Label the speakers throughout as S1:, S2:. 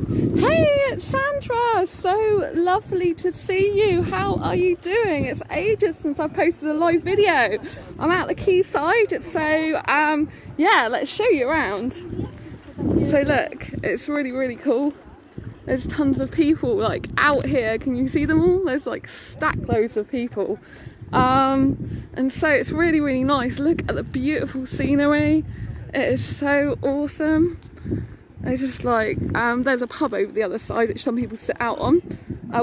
S1: Hey, it's Sandra. So lovely to see you. How are you doing? It's ages since I posted a live video. I'm at the quayside, so yeah, let's show you around. So look, it's really cool. There's tons of people like out here. Can you see them all? There's like stack loads of people. And so it's really nice. Look at the beautiful scenery. It is so awesome. It's just like, there's a pub over the other side which some people sit out on.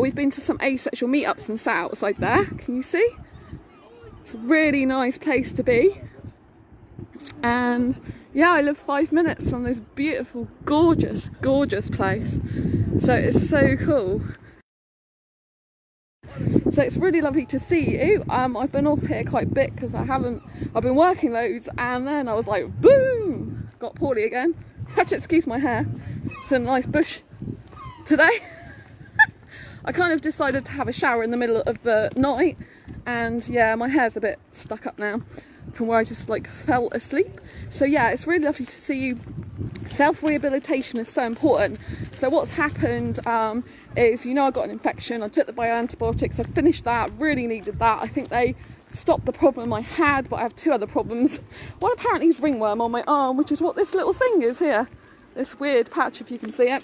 S1: We've been to some asexual meetups and sat outside there. Can you see? It's a really nice place to be. And yeah, I live 5 minutes from this beautiful, gorgeous place. So it's so cool. So it's really lovely to see you. I've been off here quite a bit because I've been working loads, and then I was like, boom, got poorly again. Have to excuse my hair. It's in a nice bush today. I kind of decided to have a shower in the middle of the night, and yeah, my hair's a bit stuck up now from where I just like fell asleep. So yeah, it's really lovely to see you. Self-rehabilitation is so important. So what's happened is, you know, I got an infection. I took the antibiotics. I finished that. Really needed that. I think they stopped the problem I had, but I have two other problems. One apparently is ringworm on my arm, which is what this little thing is here. This weird patch, if you can see it.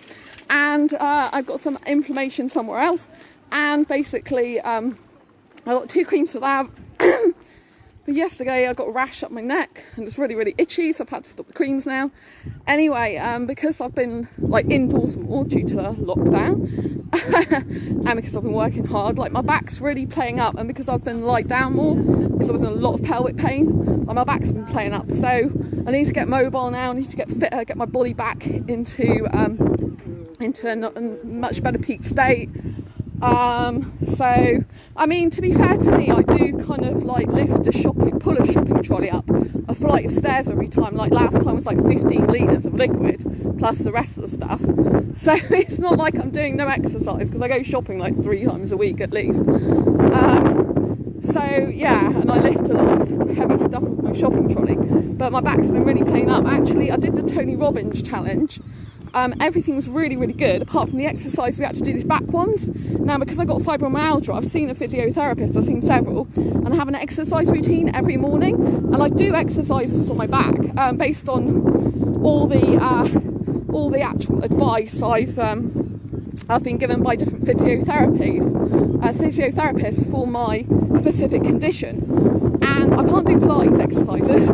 S1: And I've got some inflammation somewhere else. And basically, I got 2 creams for that. But yesterday I got a rash up my neck and it's really itchy, so I've had to stop the creams now. Anyway, because I've been like indoors more due to the lockdown and because I've been working hard, like my back's really playing up, and because I've been lied down more, because I was in a lot of pelvic pain, like my back's been playing up. So I need to get mobile now, I need to get fitter, get my body back into a much better peak state. So I mean, to be fair to me, I do kind of like pull a shopping trolley up a flight of stairs every time. Like last time was like 15 litres of liquid plus the rest of the stuff. So it's not like I'm doing no exercise, because I go shopping like 3 times a week at least. So yeah, and I lift a lot of heavy stuff with my shopping trolley, but my back's been really playing up. Actually, I did the Tony Robbins challenge. Everything was really good, apart from the exercise. We had to do these back ones. Now, because I got fibromyalgia, I've seen a physiotherapist, I've seen several, and I have an exercise routine every morning, and I do exercises for my back based on all the actual advice I've been given by different physiotherapists for my specific condition. And I can't do Pilates exercises,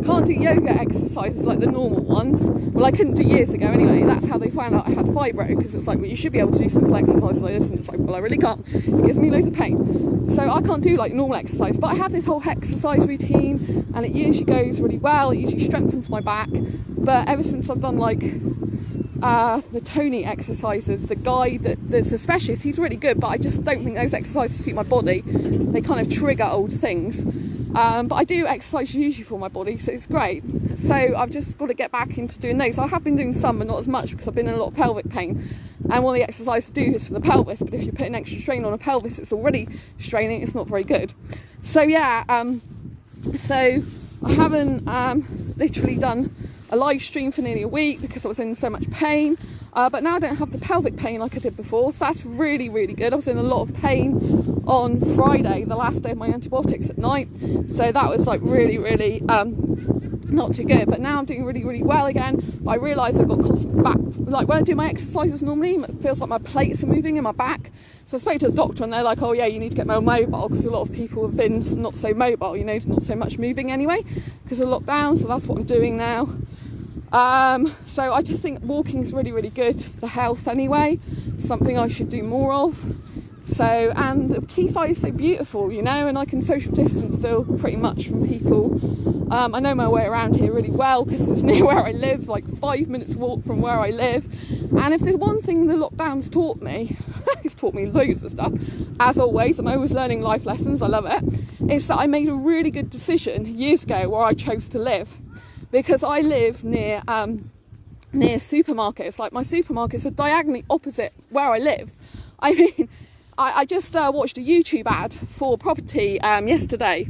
S1: can't do yoga exercises like the normal ones. Well, I couldn't do years ago anyway. That's how they found out I had fibro, because it's like, well, you should be able to do simple exercises like this, and it's like, well, I really can't. It gives me loads of pain. So I can't do like normal exercise, but I have this whole exercise routine, and it usually goes really well. It usually strengthens my back. But ever since I've done like the Tony exercises, the guy that's a specialist, he's really good, but I just don't think those exercises suit my body. They kind of trigger old things. But I do exercise usually for my body, so it's great. So I've just got to get back into doing those. I have been doing some, but not as much, because I've been in a lot of pelvic pain. And one of the exercises to do is for the pelvis, but if you put an extra strain on a pelvis, it's already straining, it's not very good. So yeah, so I haven't literally done a live stream for nearly a week because I was in so much pain. But now I don't have the pelvic pain like I did before, so that's really good. I was in a lot of pain on Friday, the last day of my antibiotics at night, so that was like really not too good. But now I'm doing really well again. But I realised I've got constant back, like when I do my exercises normally, it feels like my plates are moving in my back. So I spoke to the doctor, and they're like, oh yeah, you need to get more mobile, because a lot of people have been not so mobile, you know, not so much moving anyway because of lockdown. So that's what I'm doing now. So I just think walking is really good for health anyway, something I should do more of. So, and the quayside is so beautiful, you know, and I can social distance still pretty much from people. I know my way around here really well because it's near where I live, like 5 minutes walk from where I live. And if there's one thing the lockdown's taught me, it's taught me loads of stuff, as always, I'm always learning life lessons, I love it, is that I made a really good decision years ago where I chose to live. Because I live near supermarkets. Like, my supermarkets are diagonally opposite where I live. I mean, I just watched a YouTube ad for property yesterday,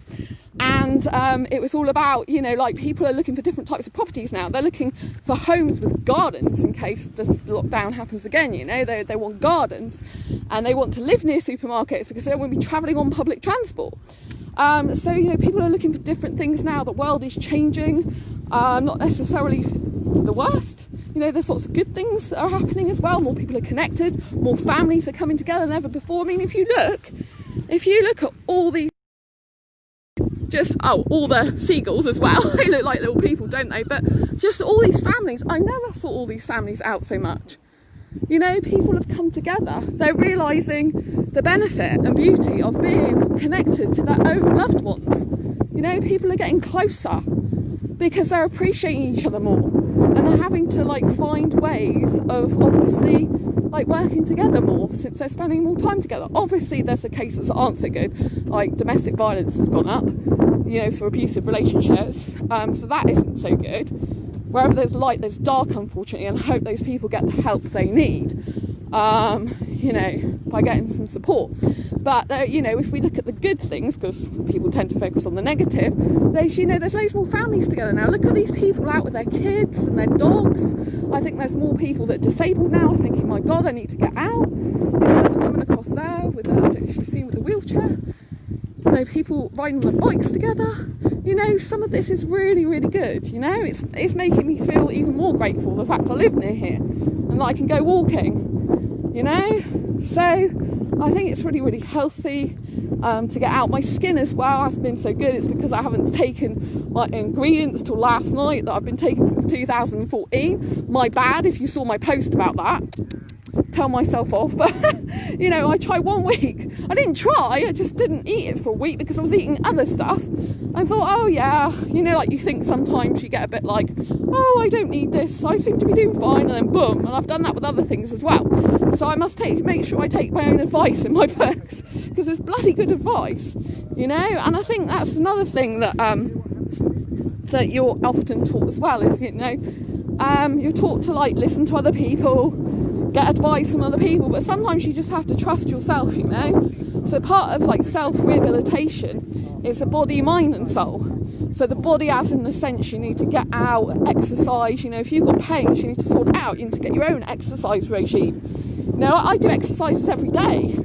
S1: And it was all about, you know, like people are looking for different types of properties now. They're looking for homes with gardens in case the lockdown happens again, you know. They want gardens, and they want to live near supermarkets because they don't want to be travelling on public transport. So, you know, people are looking for different things now. The world is changing, not necessarily for the worst. You know, there's lots of good things that are happening as well. More people are connected, more families are coming together than ever before. I mean, if you look at all these, all the seagulls as well, they look like little people, don't they? But just all these families, I never saw all these families out so much. You know, people have come together. They're realising the benefit and beauty of being connected to their own loved ones. You know, people are getting closer because they're appreciating each other more, and they're having to like find ways of obviously like working together more since they're spending more time together. Obviously there's the cases that aren't so good, like domestic violence has gone up, you know, for abusive relationships, so that isn't so good. Wherever there's light, there's dark, unfortunately, and I hope those people get the help they need, you know, by getting some support. But, you know, if we look at the good things, because people tend to focus on the negative, there's loads more families together now. Look at these people out with their kids and their dogs. I think there's more people that are disabled now thinking, my God, I need to get out. You know, there's a woman across there with, I don't know if you've seen, with a wheelchair. You know, people riding on their bikes together. You know, some of this is really, really good. You know, it's making me feel even more grateful, the fact I live near here and that I can go walking, you know. So I think it's really, really healthy to get out. My skin as well has been so good. It's because I haven't taken my ingredients till last night that I've been taking since 2014. My bad if you saw my post about that. Tell myself off, but you know, I tried 1 week. I didn't try, I just didn't eat it for a week because I was eating other stuff. I thought, oh yeah, you know, like you think sometimes you get a bit like, oh, I don't need this, I seem to be doing fine, and then boom, and I've done that with other things as well. So I must make sure I take my own advice in my books, because it's bloody good advice, you know. And I think that's another thing that that you're often taught as well, is, you know, you're taught to like listen to other people, get advice from other people, but sometimes you just have to trust yourself, you know. So part of like self-rehabilitation is the body, mind and soul. So the body, as in the sense you need to get out, exercise. You know, if you've got pain, you need to sort it out. You need to get your own exercise regime. Now, I do exercises every day,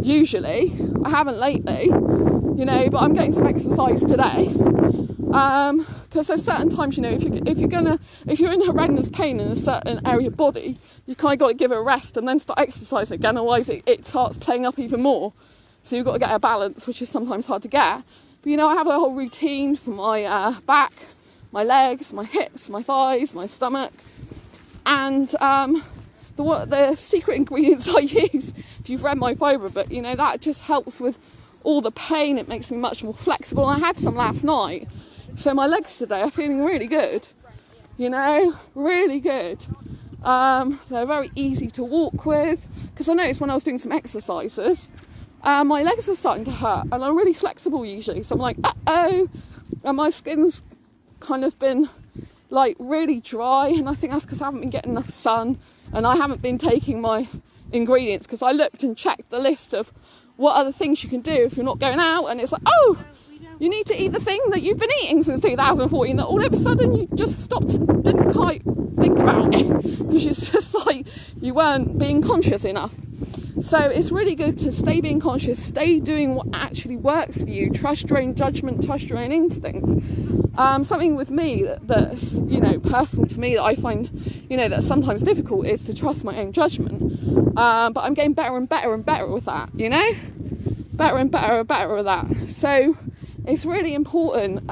S1: usually. I haven't lately, you know, but I'm getting some exercise today. Because there's certain times, you know, if you're in horrendous pain in a certain area of body, you kind of got to give it a rest and then start exercising again, otherwise it starts playing up even more. So you've got to get a balance, which is sometimes hard to get. But, you know, I have a whole routine for my back, my legs, my hips, my thighs, my stomach. And the secret ingredients I use, if you've read my fibre book, you know, that just helps with all the pain. It makes me much more flexible. And I had some last night. So my legs today are feeling really good, you know, really good. They're very easy to walk with, because I noticed when I was doing some exercises, my legs are starting to hurt, and I'm really flexible usually. So I'm like, uh-oh, and my skin's kind of been like really dry, and I think that's because I haven't been getting enough sun, and I haven't been taking my ingredients, because I looked and checked the list of what other things you can do if you're not going out, and it's like, oh, you need to eat the thing that you've been eating since 2014 that all of a sudden you just stopped and didn't quite think about it, because it's just like you weren't being conscious enough. So it's really good to stay being conscious, stay doing what actually works for you, trust your own judgment, trust your own instincts. Something with me that's, you know, personal to me that I find, you know, that's sometimes difficult is to trust my own judgment. But I'm getting better and better and better with that, you know? Better and better and better with that. So it's really important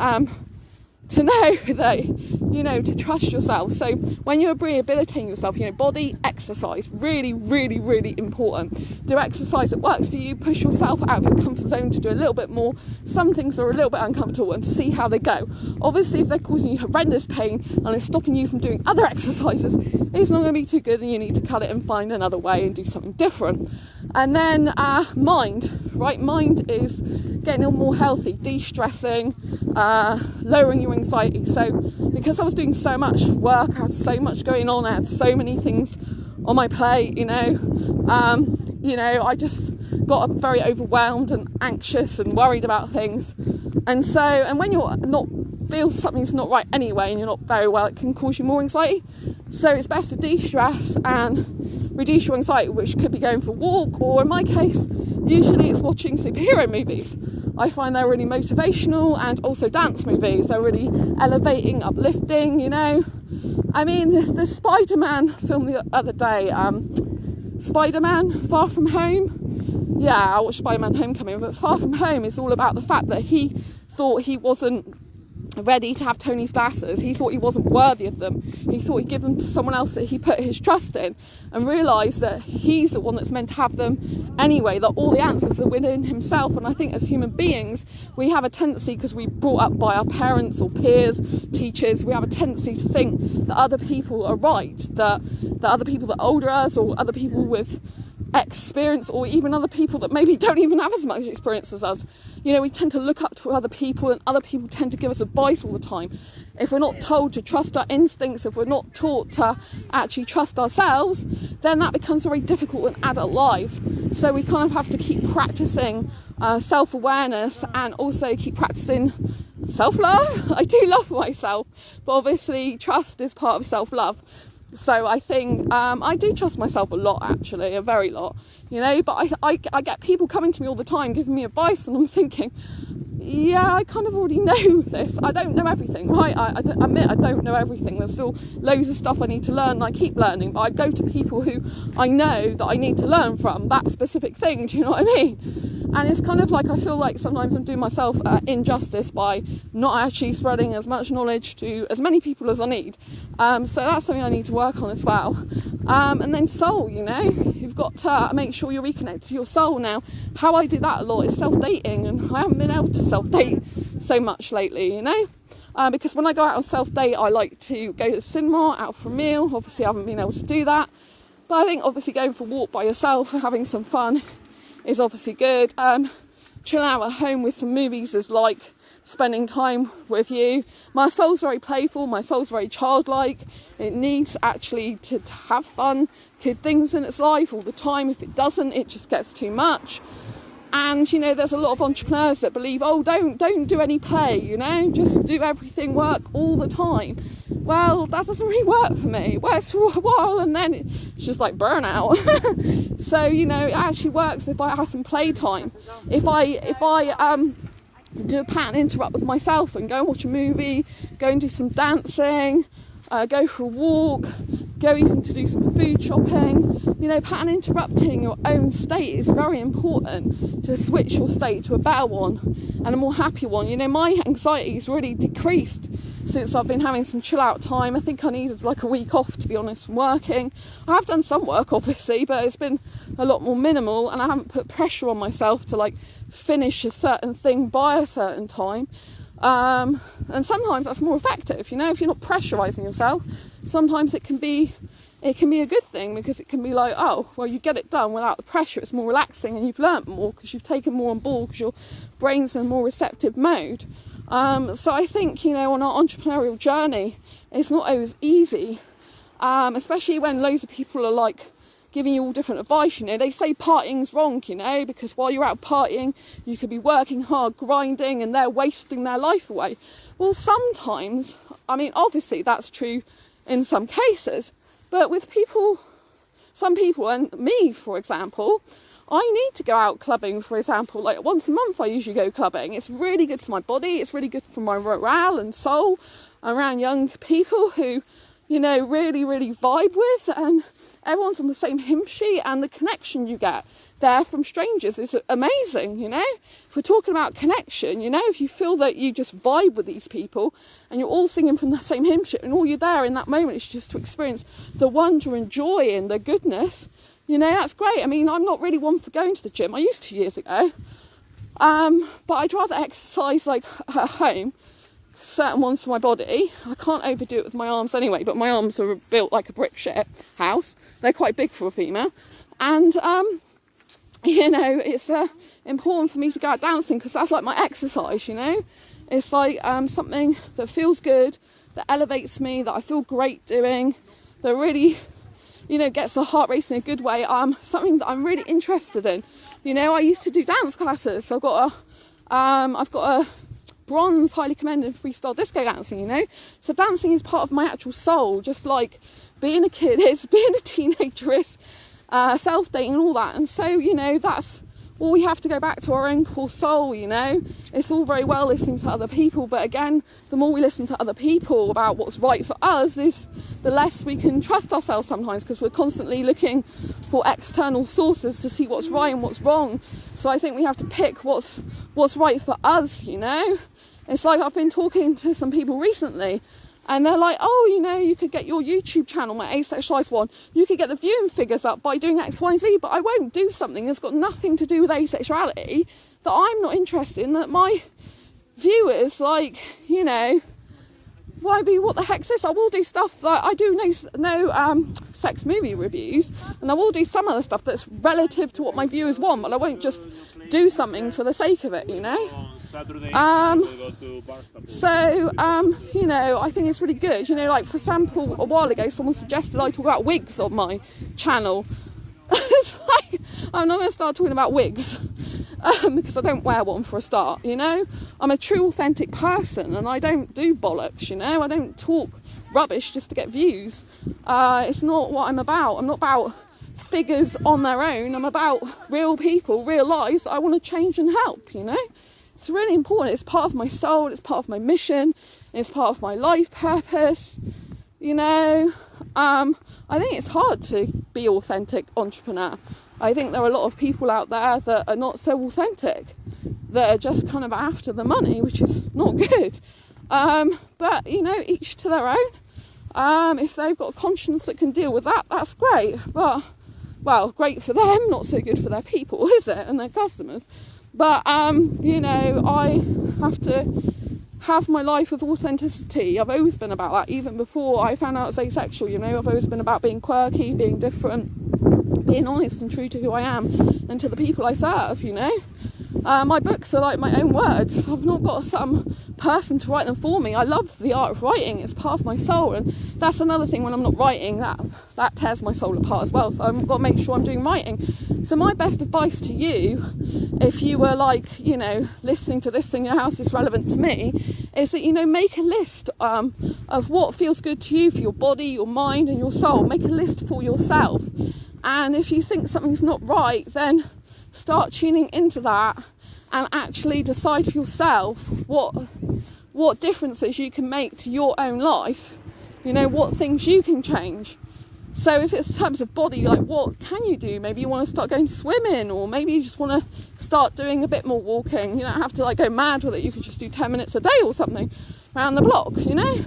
S1: to know that, you know, to trust yourself. So when you're rehabilitating yourself, you know, body, exercise, really, really, really important. Do exercise that works for you. Push yourself out of your comfort zone to do a little bit more. Some things are a little bit uncomfortable, and see how they go. Obviously, if they're causing you horrendous pain and it's stopping you from doing other exercises, it's not going to be too good, and you need to cut it and find another way and do something different. And then mind, right? Mind is getting more healthy, de-stressing, lowering your anxiety. So because I was doing so much work, I had so much going on, I had so many things on my plate, you know, I just got very overwhelmed and anxious and worried about things. And when you're not feel something's not right anyway and you're not very well, it can cause you more anxiety. So it's best to de-stress and reduce your anxiety, which could be going for a walk, or in my case, usually it's watching superhero movies. I find they're really motivational, and also dance movies. They're really elevating, uplifting, you know. I mean, the Spider-Man film the other day, Spider-Man Far From Home. Yeah, I watched Spider-Man Homecoming, but Far From Home is all about the fact that he thought he wasn't ready to have Tony's glasses. He thought he wasn't worthy of them. He thought he'd give them to someone else that he put his trust in, and realised that he's the one that's meant to have them anyway, that all the answers are within himself. And I think as human beings, we have a tendency, because we're brought up by our parents or peers, teachers, we have a tendency to think that other people are right, that other people that are older us, or other people with experience, or even other people that maybe don't even have as much experience as us. You know, we tend to look up to other people, and other people tend to give us advice all the time. If we're not told to trust our instincts, if we're not taught to actually trust ourselves, then that becomes very difficult in adult life. So we kind of have to keep practicing self-awareness, and also keep practicing self-love. I do love myself, but obviously trust is part of self-love. So I think I do trust myself a lot, actually, a very lot, you know. But I get people coming to me all the time giving me advice, and I'm thinking, yeah, I kind of already know this. I don't know everything, right? I admit I don't know everything. There's still loads of stuff I need to learn, and I keep learning. But I go to people who I know that I need to learn from that specific thing. Do you know what I mean? And it's kind of like, I feel like sometimes I'm doing myself injustice by not actually spreading as much knowledge to as many people as I need. So that's something I need to work on as well. And then soul, you know, you've got to make sure you're reconnected to your soul. Now, how I do that a lot is self-dating, and I haven't been able to self-date so much lately, you know. Because when I go out on self-date, I like to go to the cinema, out for a meal. Obviously, I haven't been able to do that. But I think obviously going for a walk by yourself and having some fun is obviously good. Chilling out at home with some movies is like spending time with you. My soul's very playful, my soul's very childlike. It needs actually to have fun, kid things in its life all the time. If it doesn't, it just gets too much. And, you know, there's a lot of entrepreneurs that believe, oh, don't do any play, you know, just do everything work all the time. Well, that doesn't really work for me. It works for a while, and then it's just like burnout. So, you know, it actually works if I have some playtime. If I do a pattern interrupt with myself and go and watch a movie, go and do some dancing, go for a walk, go even to do some food shopping. You know, pattern interrupting your own state is very important to switch your state to a better one and a more happy one. You know, my anxiety has really decreased since I've been having some chill out time. I think I needed like a week off, to be honest, from working. I have done some work, obviously, but it's been a lot more minimal, and I haven't put pressure on myself to like finish a certain thing by a certain time. And sometimes that's more effective, you know, if you're not pressurising yourself. Sometimes it can be a good thing, because it can be like, oh, well, you get it done without the pressure. It's more relaxing, and you've learnt more because you've taken more on board, because your brain's in a more receptive mode. So I think, you know, on our entrepreneurial journey, it's not always easy, especially when loads of people are like giving you all different advice. You know, they say partying's wrong, you know, because while you're out partying, you could be working hard, grinding, and they're wasting their life away. Well, sometimes, I mean, obviously that's true in some cases, but with some people, and me, for example, I need to go out clubbing, for example, like once a month I usually go clubbing. It's really good for my body, it's really good for my morale and soul. I'm around young people who, you know, really, really vibe with, and everyone's on the same hymn sheet, and the connection you get there from strangers is amazing, you know. If we're talking about connection, you know, if you feel that you just vibe with these people and you're all singing from the same hymn sheet, and all you're there in that moment is just to experience the wonder and joy and the goodness, you know, that's great. I mean, I'm not really one for going to the gym. I used to years ago, but I'd rather exercise like at home, certain ones for my body. I can't overdo it with my arms anyway, but my arms are built like a brick shit house. They're quite big for a female, and you know, it's important for me to go out dancing, because that's like my exercise, you know. It's like something that feels good, that elevates me, that I feel great doing, that really you know, gets the heart racing in a good way, something that I'm really interested in. You know, I used to do dance classes, so I've got a bronze highly commended freestyle disco dancing, you know. So dancing is part of my actual soul, just like being a kid is, being a teenager is, self-dating and all that. And so, you know, that's all we have to go back to, our own core soul, you know. It's all very well listening to other people, but again, the more we listen to other people about what's right for us, is the less we can trust ourselves sometimes, because we're constantly looking for external sources to see what's right and what's wrong. So I think we have to pick what's right for us, you know. It's like I've been talking to some people recently, and they're like, oh, you know, you could get your YouTube channel, my asexualized one, you could get the viewing figures up by doing X, Y, and Z, but I won't do something that's got nothing to do with asexuality, that I'm not interested in, that my viewers, like, you know, what the heck's this? I will do stuff that I do no sex movie reviews, and I will do some other stuff that's relative to what my viewers want, but I won't just do something for the sake of it, you know. You know, I think it's really good. You know, like for example, a while ago, someone suggested I talk about wigs on my channel. It's like, I'm not going to start talking about wigs because I don't wear one for a start, you know. I'm a true authentic person, and I don't do bollocks, you know. I don't talk rubbish just to get views. It's not what I'm about. I'm not about figures on their own. I'm about real people, real lives that I want to change and help, you know. It's really important. It's part of my soul, it's part of my mission, it's part of my life purpose, you know. I think it's hard to be authentic entrepreneur. I think there are a lot of people out there that are not so authentic, that are just kind of after the money, which is not good. But, you know, each to their own. If they've got a conscience that can deal with that, that's great. But, well, great for them, not so good for their people, is it? And their customers. But, you know, I have to have my life with authenticity. I've always been about that, even before I found out I was asexual, you know. I've always been about being quirky, being different, being honest and true to who I am and to the people I serve, you know. My books are like my own words. I've not got some person to write them for me. I love the art of writing. It's part of my soul, and that's another thing. When I'm not writing, that tears my soul apart as well. So I've got to make sure I'm doing writing. So my best advice to you, if you were like, you know, listening to this thing, how is this relevant to me, is that, you know, make a list of what feels good to you, for your body, your mind and your soul. Make a list for yourself, and if you think something's not right, then start tuning into that and actually decide for yourself what differences you can make to your own life, you know, what things you can change. So if it's in terms of body, like what can you do? Maybe you want to start going swimming, or maybe you just want to start doing a bit more walking. You don't have to like go mad with it. You could just do 10 minutes a day or something around the block, you know.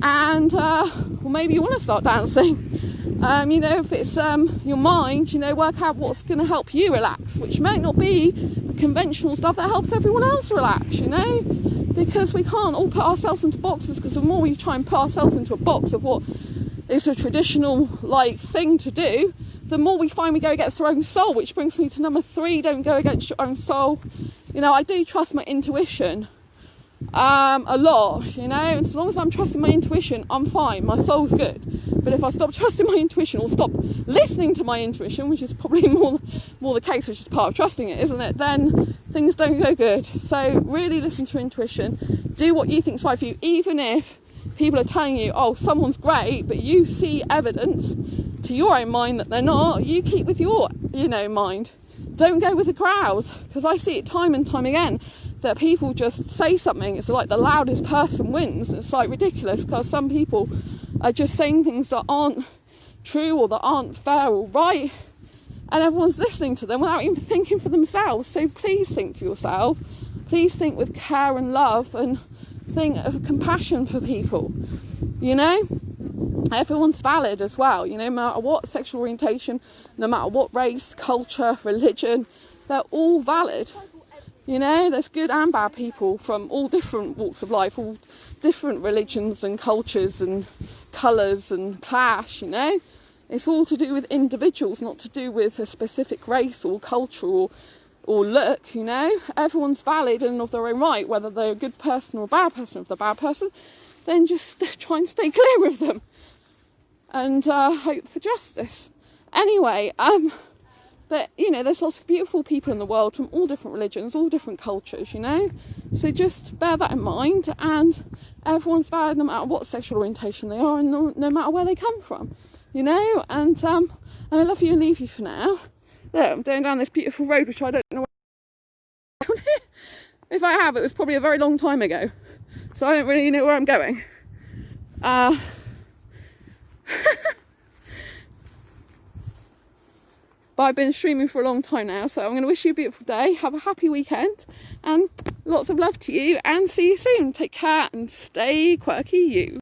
S1: And or maybe you want to start dancing. You know, if it's your mind, you know, work out what's going to help you relax, which might not be conventional stuff that helps everyone else relax, you know, because we can't all put ourselves into boxes, because the more we try and put ourselves into a box of what is a traditional like thing to do, the more we find we go against our own soul, which brings me to number 3, don't go against your own soul. You know, I do trust my intuition a lot, you know, and as long as I'm trusting my intuition, I'm fine, my soul's good. But if I stop trusting my intuition, or stop listening to my intuition, which is probably more the case, which is part of trusting it, isn't it, then things don't go good. So really listen to intuition, do what you think's right for you, even if people are telling you, oh, someone's great, but you see evidence to your own mind that they're not. You keep with your, you know, mind. Don't go with the crowd, because I see it time and time again that people just say something, it's like the loudest person wins. It's like ridiculous, because some people are just saying things that aren't true or that aren't fair or right, and everyone's listening to them without even thinking for themselves. So please think for yourself, please think with care and love, and think of compassion for people, you know. Everyone's valid as well, you know, no matter what sexual orientation, no matter what race, culture, religion, they're all valid. You know, there's good and bad people from all different walks of life, all different religions and cultures and colours and class, you know. It's all to do with individuals, not to do with a specific race or culture or look, you know. Everyone's valid and of their own right, whether they're a good person or a bad person. If they're a bad person, then just try and stay clear of them. and hope for justice. Anyway, but, you know, there's lots of beautiful people in the world from all different religions, all different cultures, you know. So just bear that in mind, and everyone's valid no matter what sexual orientation they are, and no matter where they come from, you know. And I love you and leave you for now. There, I'm going down this beautiful road, which I don't know where if I have, it was probably a very long time ago. So I don't really know where I'm going. But I've been streaming for a long time now, so I'm going to wish you a beautiful day. Have a happy weekend, and lots of love to you, and see you soon. Take care and stay quirky, you.